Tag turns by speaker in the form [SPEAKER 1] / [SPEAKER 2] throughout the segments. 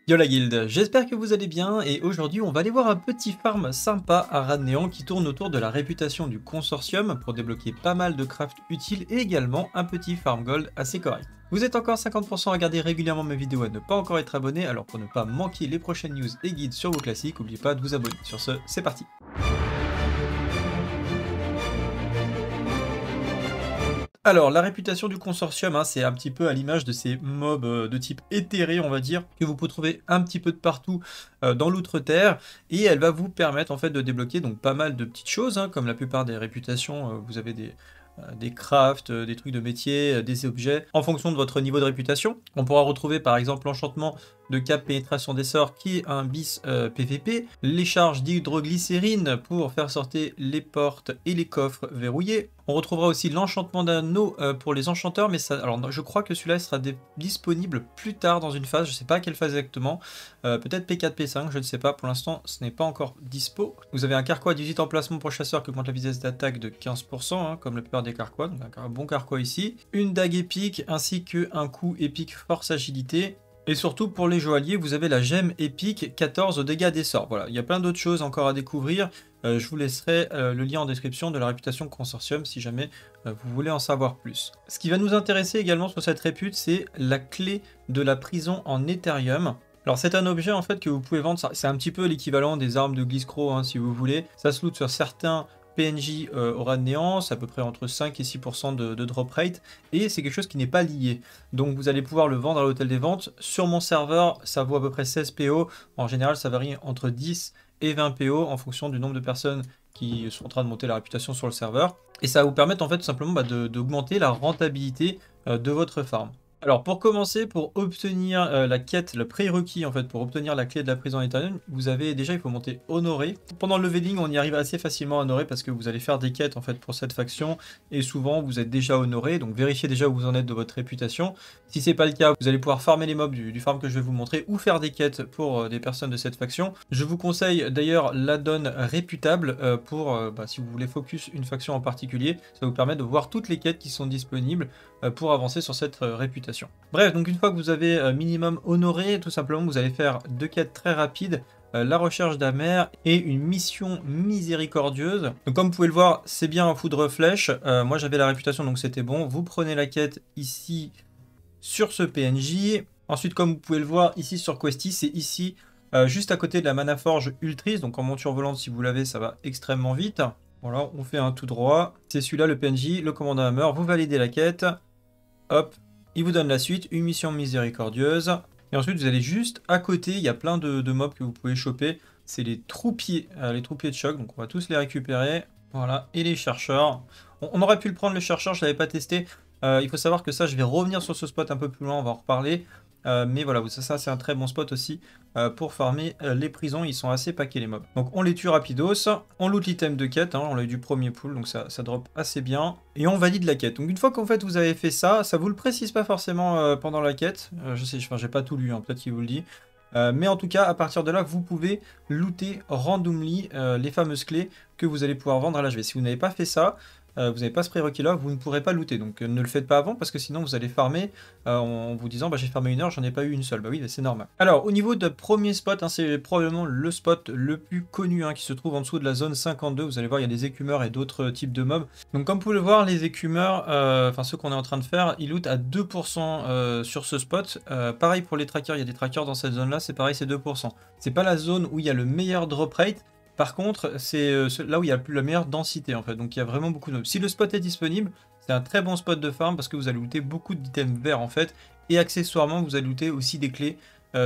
[SPEAKER 1] Yo la guilde, j'espère que vous allez bien et aujourd'hui on va aller voir un petit farm sympa à Rad Néant qui tourne autour de la réputation du consortium pour débloquer pas mal de crafts utiles et également un petit farm gold assez correct. Vous êtes encore 50% à regarder régulièrement mes vidéos et à ne pas encore être abonné, alors pour ne pas manquer les prochaines news et guides sur vos classiques, n'oubliez pas de vous abonner. Sur ce, c'est parti. Alors, la réputation du consortium, hein, c'est un petit peu à l'image de ces mobs de type éthéré, on va dire, que vous pouvez trouver un petit peu de partout dans l'outre-terre, et elle va vous permettre en fait de débloquer donc pas mal de petites choses, hein, comme la plupart des réputations, vous avez des crafts, des trucs de métier, des objets, en fonction de votre niveau de réputation. On pourra retrouver par exemple l'enchantement de cap pénétration des sorts qui est un bis PVP, les charges d'hydroglycérine pour faire sortir les portes et les coffres verrouillés. On retrouvera aussi l'enchantement d'anneau pour les enchanteurs, mais ça, alors je crois que celui-là sera disponible plus tard dans une phase, je ne sais pas à quelle phase exactement, peut-être P4, P5, je ne sais pas, pour l'instant ce n'est pas encore dispo. Vous avez un carquois 18 emplacements pour chasseur qui augmente la vitesse d'attaque de 15%, hein, comme la plupart des carquois, donc un bon carquois ici. Une dague épique ainsi qu'un coup épique force agilité. Et surtout pour les joailliers, vous avez la gemme épique 14 au dégâts des sorts. Voilà, il y a plein d'autres choses encore à découvrir. Je vous laisserai le lien en description de la réputation consortium si jamais vous voulez en savoir plus. Ce qui va nous intéresser également sur cette répute, c'est la clé de la prison en Ethereum. Alors c'est un objet en fait que vous pouvez vendre, c'est un petit peu l'équivalent des armes de Gliscro hein, si vous voulez. Ça se loot sur certains PNJ aura de néant, c'est à peu près entre 5 et 6% de drop rate, et c'est quelque chose qui n'est pas lié. Donc vous allez pouvoir le vendre à l'hôtel des ventes. Sur mon serveur, ça vaut à peu près 16 PO. En général, ça varie entre 10 et 20 PO en fonction du nombre de personnes qui sont en train de monter la réputation sur le serveur. Et ça va vous permettre en fait tout simplement d'augmenter la rentabilité de votre farm. Alors pour commencer, pour obtenir la quête, le prérequis en fait, pour obtenir la clé de la prison Ethereum, vous avez déjà, il faut monter honoré. Pendant le leveling, on y arrive assez facilement à honoré parce que vous allez faire des quêtes en fait pour cette faction et souvent vous êtes déjà honoré, donc vérifiez déjà où vous en êtes de votre réputation. Si c'est pas le cas, vous allez pouvoir farmer les mobs du farm que je vais vous montrer ou faire des quêtes pour des personnes de cette faction. Je vous conseille d'ailleurs l'add-on réputable pour si vous voulez focus une faction en particulier, ça vous permet de voir toutes les quêtes qui sont disponibles pour avancer sur cette réputation. Bref, donc une fois que vous avez minimum honoré, tout simplement vous allez faire deux quêtes très rapides, la recherche d'Amer et une mission miséricordieuse. Donc comme vous pouvez le voir, c'est bien un foudre flèche. Moi j'avais la réputation donc c'était bon. Vous prenez la quête ici sur ce PNJ. Ensuite comme vous pouvez le voir ici sur Questy, c'est ici juste à côté de la Manaforge Ultris. Donc en monture volante si vous l'avez ça va extrêmement vite. Voilà, on fait un tout droit. C'est celui-là le PNJ, le commandant Hammer. Vous validez la quête. Hop, il vous donne la suite, une mission miséricordieuse. Et ensuite, vous allez juste à côté, il y a plein de mobs que vous pouvez choper. C'est les troupiers de choc, donc on va tous les récupérer. Voilà, et les chercheurs. On aurait pu le prendre le chercheur, je ne l'avais pas testé. Il faut savoir que ça, je vais revenir sur ce spot un peu plus loin, on va en reparler. Mais voilà, ça c'est un très bon spot aussi pour farmer les prisons, ils sont assez paquets les mobs. Donc on les tue rapidos, on loot l'item de quête, hein, on l'a eu du premier pool, donc ça drop assez bien. Et on valide la quête. Donc une fois qu'en fait vous avez fait ça, ça vous le précise pas forcément pendant la quête. Je sais, j'ai pas tout lu, hein, peut-être qu'il vous le dit. Mais en tout cas, à partir de là, vous pouvez looter randomly les fameuses clés que vous allez pouvoir vendre à l'HV. Si vous n'avez pas fait ça, vous n'avez pas ce prérequis là, vous ne pourrez pas looter. Donc ne le faites pas avant parce que sinon vous allez farmer en vous disant j'ai farmé une heure, j'en ai pas eu une seule. Bah oui, c'est normal. Alors au niveau de premier spot, hein, c'est probablement le spot le plus connu hein, qui se trouve en dessous de la zone 52. Vous allez voir, il y a des écumeurs et d'autres types de mobs. Donc comme vous pouvez le voir, les écumeurs, enfin ceux qu'on est en train de faire, ils lootent à 2% sur ce spot. Pareil pour les trackers, il y a des trackers dans cette zone là, c'est pareil, c'est 2%. C'est pas la zone où il y a le meilleur drop rate. Par contre, c'est là où il y a la meilleure densité en fait, donc il y a vraiment beaucoup de mobs. Si le spot est disponible, c'est un très bon spot de farm parce que vous allez looter beaucoup d'items verts en fait, et accessoirement vous allez looter aussi des clés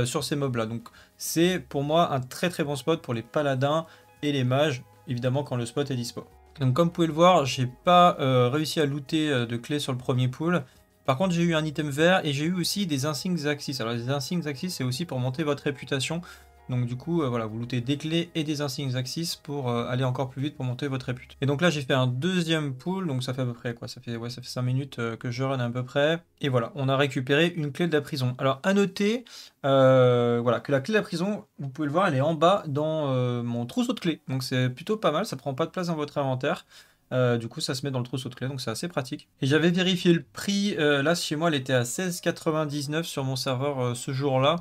[SPEAKER 1] sur ces mobs là. Donc c'est pour moi un très très bon spot pour les paladins et les mages, évidemment quand le spot est dispo. Donc comme vous pouvez le voir, j'ai pas réussi à looter de clés sur le premier pool. Par contre j'ai eu un item vert et j'ai eu aussi des insignes Axis. Alors les insignes Axis c'est aussi pour monter votre réputation. Donc du coup, voilà, vous lootez des clés et des insignes Axis pour aller encore plus vite pour monter votre répute. Et donc là, j'ai fait un deuxième pool, donc ça fait à peu près quoi, ça fait 5 minutes que je run à peu près. Et voilà, on a récupéré une clé de la prison. Alors à noter, voilà, que la clé de la prison, vous pouvez le voir, elle est en bas dans mon trousseau de clés. Donc c'est plutôt pas mal, ça prend pas de place dans votre inventaire. Du coup, ça se met dans le trousseau de clés, donc c'est assez pratique. Et j'avais vérifié le prix, là chez moi, elle était à 16,99 sur mon serveur ce jour-là.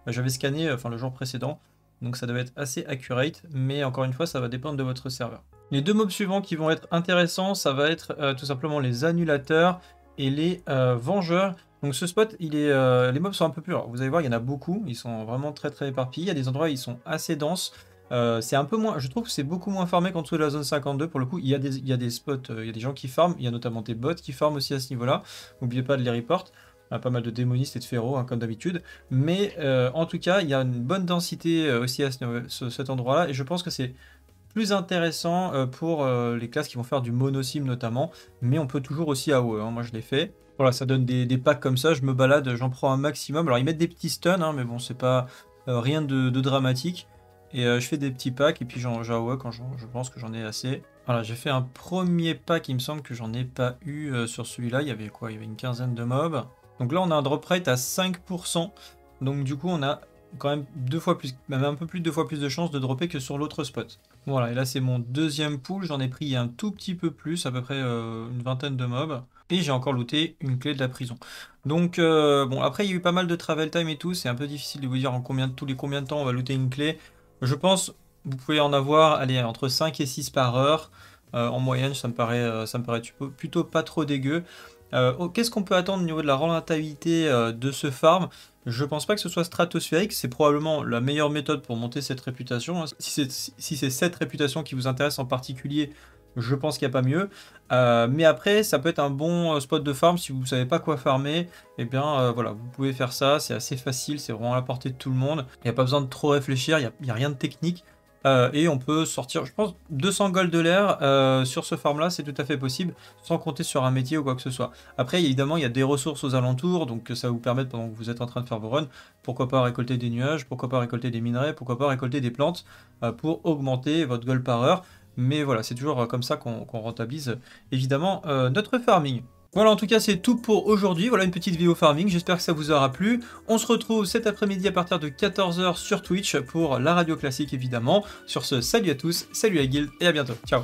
[SPEAKER 1] J'avais scanné le jour précédent, donc ça doit être assez accurate, mais encore une fois, ça va dépendre de votre serveur. Les deux mobs suivants qui vont être intéressants, ça va être tout simplement les annulateurs et les vengeurs. Donc ce spot, les mobs sont un peu plus... Alors, vous allez voir, il y en a beaucoup, ils sont vraiment très très éparpillés. Il y a des endroits où ils sont assez denses. C'est un peu moins, je trouve que c'est beaucoup moins farmé qu'en dessous de la zone 52. Pour le coup, il y a des spots, il y a des gens qui farment, il y a notamment des bots qui farment aussi à ce niveau-là. N'oubliez pas de les report. Il y a pas mal de démonistes et de féros, hein, comme d'habitude. Mais en tout cas, il y a une bonne densité aussi à cet endroit-là. Et je pense que c'est plus intéressant pour les classes qui vont faire du monosim notamment. Mais on peut toujours aussi AOE, hein, moi je l'ai fait. Voilà, ça donne des packs comme ça, je me balade, j'en prends un maximum. Alors ils mettent des petits stuns, hein, mais bon, c'est pas rien de dramatique. Et je fais des petits packs et puis j'en AOE quand je pense que j'en ai assez. Voilà, j'ai fait un premier pack, il me semble que j'en ai pas eu sur celui-là. Il y avait quoi? Il y avait une quinzaine de mobs. Donc là, on a un drop rate à 5%. Donc du coup, on a quand même 2 fois plus, même un peu plus de 2 fois plus de chances de dropper que sur l'autre spot. Voilà, et là c'est mon deuxième pool, j'en ai pris un tout petit peu plus, à peu près une vingtaine de mobs. Et j'ai encore looté une clé de la prison. Donc bon, après il y a eu pas mal de travel time et tout, c'est un peu difficile de vous dire tous les combien de temps on va looter une clé. Je pense vous pouvez en avoir, allez, entre 5 et 6 par heure. En moyenne, ça me paraît plutôt pas trop dégueu. Qu'est-ce qu'on peut attendre au niveau de la rentabilité de ce farm? Je pense pas que ce soit stratosphérique, c'est probablement la meilleure méthode pour monter cette réputation. Hein. Si c'est cette réputation qui vous intéresse en particulier, je pense qu'il n'y a pas mieux. Mais après, ça peut être un bon spot de farm si vous ne savez pas quoi farmer. Eh bien, voilà, vous pouvez faire ça, c'est assez facile, c'est vraiment à la portée de tout le monde. Il n'y a pas besoin de trop réfléchir, il n'y a rien de technique. Et on peut sortir, je pense, 200 gold de l'air sur ce farm là, c'est tout à fait possible, sans compter sur un métier ou quoi que ce soit. Après, évidemment, il y a des ressources aux alentours, donc ça va vous permettre, pendant que vous êtes en train de faire vos runs, pourquoi pas récolter des nuages, pourquoi pas récolter des minerais, pourquoi pas récolter des plantes pour augmenter votre gold par heure. Mais voilà, c'est toujours comme ça qu'on rentabilise, évidemment, notre farming. Voilà, en tout cas, c'est tout pour aujourd'hui. Voilà une petite vidéo farming. J'espère que ça vous aura plu. On se retrouve cet après-midi à partir de 14 h sur Twitch pour la radio classique, évidemment. Sur ce, salut à tous, salut à Guild et à bientôt. Ciao.